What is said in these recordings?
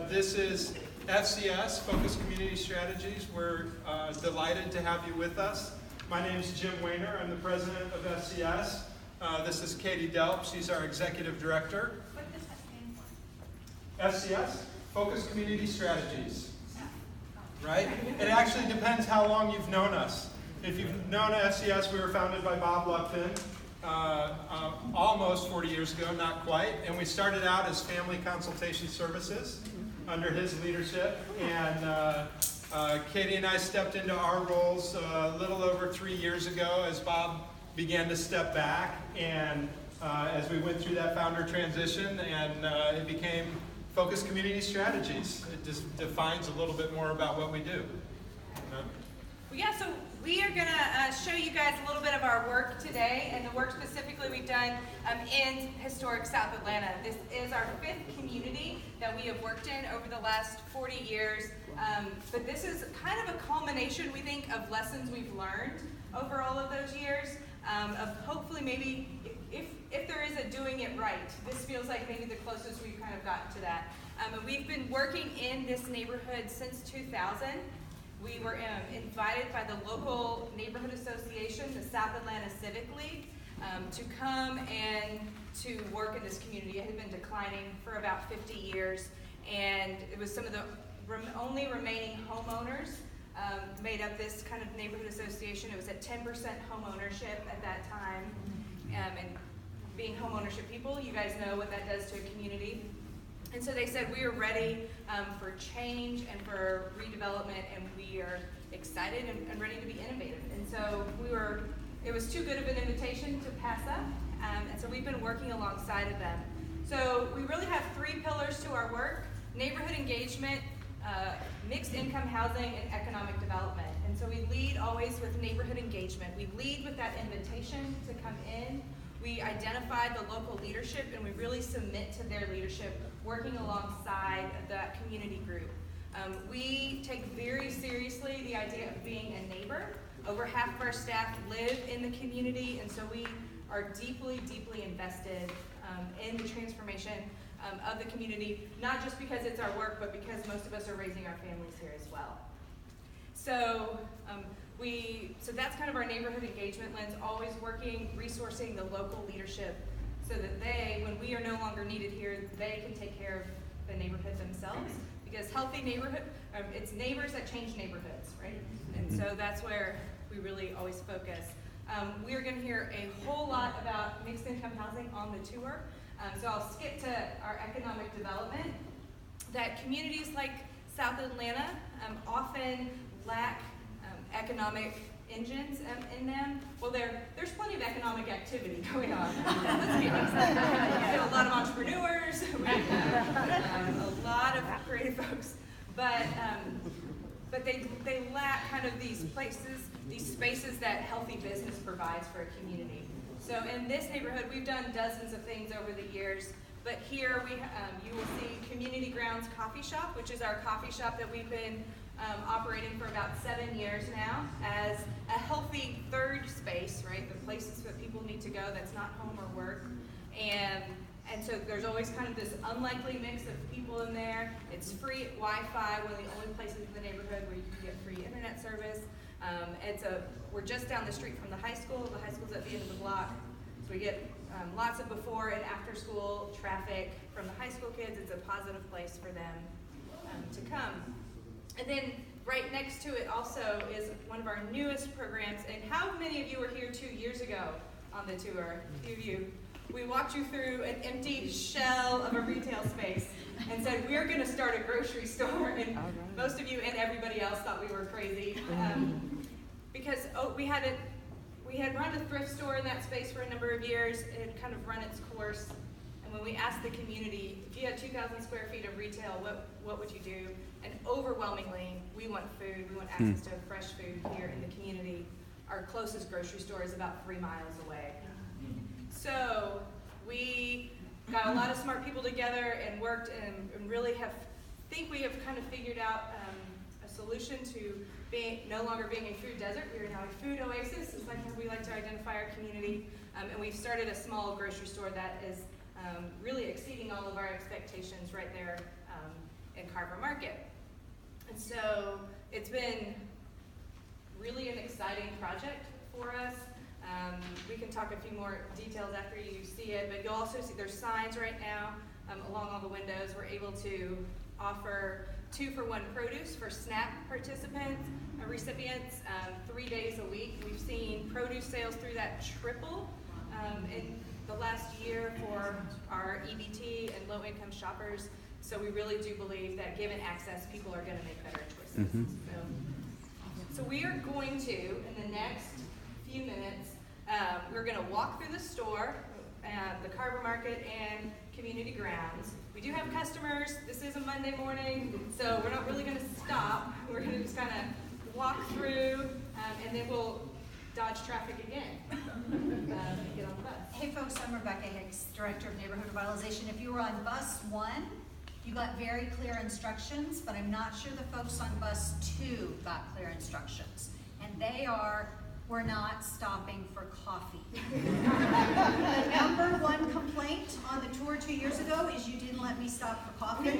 This is FCS, Focus Community Strategies. We're delighted to have you with us. My name is Jim Wayner. I'm the president of FCS. This is Katie Delp. She's our executive director. What does that stand for? FCS, Focus Community Strategies. Right? It actually depends how long you've known us. If you've known FCS, we were founded by Bob Luckfin almost 40 years ago, not quite. And we started out as family consultation services under his leadership. And Katie and I stepped into our roles a little over 3 years ago as Bob began to step back. And as we went through that founder transition, and it became Focus Community Strategies. It just defines a little bit more about what we do. Well, yeah, so we are going to show you guys a little bit of our work today, and the work specifically we've done in historic South Atlanta. This is our 5th community that we have worked in over the last 40 years, but this is kind of a culmination, we think, of lessons we've learned over all of those years, of hopefully maybe, if there is a doing it right, this feels like maybe the closest we've kind of gotten to that. And we've been working in this neighborhood since 2000. We were invited by the local neighborhood association, the South Atlanta Civic League, to come and to work in this community. It had been declining for about 50 years, and it was some of the only remaining homeowners made up this kind of neighborhood association. It was at 10% home ownership at that time, and being home ownership people, you guys know what that does to a community. And so they said we are ready for change and for redevelopment, and we are excited and ready to be innovative. And so it was too good of an invitation to pass up, and so we've been working alongside of them. So we really have 3 pillars to our work: neighborhood engagement, mixed income housing, and economic development. And so we lead always with neighborhood engagement. We lead with that invitation to come in. We identify the local leadership, and we really submit to their leadership, working alongside that community group. We take very seriously the idea of being a neighbor. Over half of our staff live in the community, and so we are deeply, deeply invested in the transformation of the community, not just because it's our work, but because most of us are raising our families here as well. So that's kind of our neighborhood engagement lens, always working, resourcing the local leadership so that they, when we are no longer needed here, they can take care of the neighborhood themselves. Because healthy neighborhood, it's neighbors that change neighborhoods, right? And so that's where we really always focus. We are going to hear a whole lot about mixed income housing on the tour. So I'll skip to our economic development. That communities like South Atlanta often lack economic engines in them. Well, there's plenty of economic activity going on. Let's be honest. We have a lot of entrepreneurs, we have a lot of creative folks, but they lack kind of these places, these spaces that healthy business provides for a community. So in this neighborhood, we've done dozens of things over the years, but here you will see Community Grounds Coffee Shop, which is our coffee shop that we've been operating for about 7 years now as a healthy third space, right? The places that people need to go that's not home or work. And so there's always kind of this unlikely mix of people in there. It's free Wi-Fi, one of the only places in the neighborhood where you can get free internet service. We're just down the street from the high school. The high school's at the end of the block. So we get lots of before and after school traffic from the high school kids. It's a positive place for them to come. And then right next to it also is one of our newest programs. And how many of you were here 2 years ago on the tour? A few of you. We walked you through an empty shell of a retail space and said, we're going to start a grocery store. And most of you and everybody else thought we were crazy. Because we had run a thrift store in that space for a number of years. It had kind of run its course. And when we asked the community, if you had 2,000 square feet of retail, what would you do? And overwhelmingly, we want food. We want access to fresh food here in the community. Our closest grocery store is about 3 miles away. So we got a lot of smart people together and worked and really think we have kind of figured out a solution to no longer being a food desert. We are now a food oasis. It's like how we like to identify our community. And we've started a small grocery store that is really exceeding all of our expectations right there in Carver. it's been really an exciting project for us. We can talk a few more details after you see it, but you'll also see there's signs right now along all the windows. We're able to offer 2-for-1 produce for SNAP participants, recipients, 3 days a week. We've seen produce sales through that triple in the last year for our EBT and low-income shoppers. So we really do believe that given access, people are going to make better choices. So we are going to, in the next few minutes, we're going to walk through the store, the Carver Market and community grounds. We do have customers. This is a Monday morning, so we're not really going to stop. We're going to just kind of walk through, and then we'll dodge traffic again and get on the bus. Hey folks, I'm Rebecca Hicks, Director of Neighborhood Revitalization. If you were on bus 1, you got very clear instructions, but I'm not sure the folks on bus 2 got clear instructions. And they are, we're not stopping for coffee. The number 1 complaint on the tour 2 years ago is you didn't let me stop for coffee.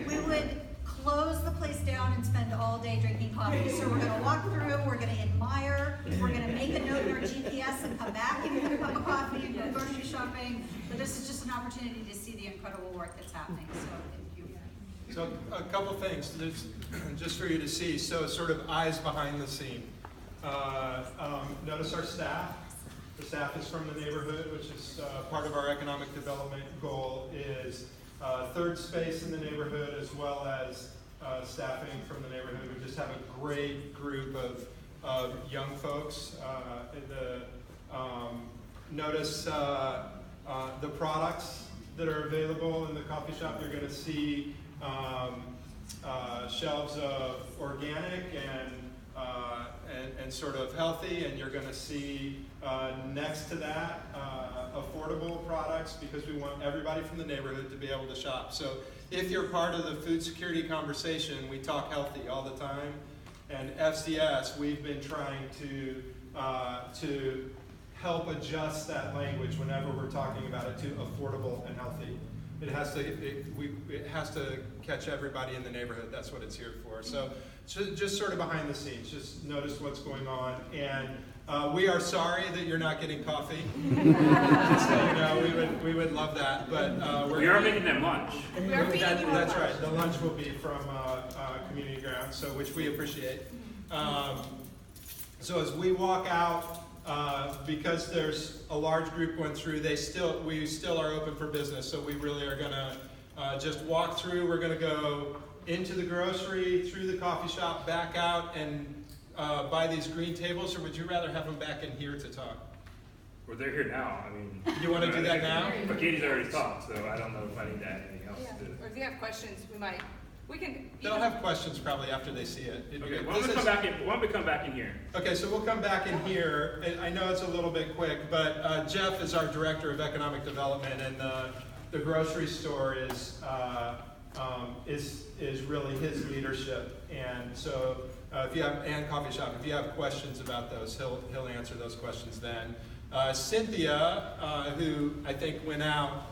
We would close the place down and spend all day drinking coffee. So we're going to walk through, we're going to admire, we're going to make a note in our GPS and come back and get a cup of coffee and go grocery shopping. But this is just an opportunity to see the incredible work that's happening. So thank you. So a couple things, just for you to see, so sort of eyes behind the scene. Notice our staff. The staff is from the neighborhood, which is part of our economic development goal is third space in the neighborhood as well as staffing from the neighborhood. We just have a great group of young folks. Notice the products that are available in the coffee shop. You're going to see shelves of organic and sort of healthy, and you're going to see next to that affordable products because we want everybody from the neighborhood to be able to shop. So if you're part of the food security conversation, we talk healthy all the time, and FCS, we've been trying to help adjust that language whenever we're talking about it to affordable and healthy. It has to catch everybody in the neighborhood. That's what it's here for. So just sort of behind the scenes, just notice what's going on. And we are sorry that you're not getting coffee. Just so you know, we would love that. But we are making them lunch. That's right. The lunch will be from community grounds, so which we appreciate. So as we walk out, because there's a large group going through, we still are open for business. So we really are going to just walk through. We're going to go into the grocery, through the coffee shop, back out, and buy these green tables. Or would you rather have them back in here to talk? Well, they're here now. I mean, you want to do that now? But Katie's already talked, so I don't know if I need to add anything else. Or if you have questions, we can. They'll have questions probably after they see it. Okay, why don't we come back in here? Okay, so we'll come back in here. I know it's a little bit quick, but Jeff is our Director of Economic Development, and the grocery store is really his leadership. And so and coffee shop, if you have questions about those, he'll answer those questions then. Cynthia, who I think went out,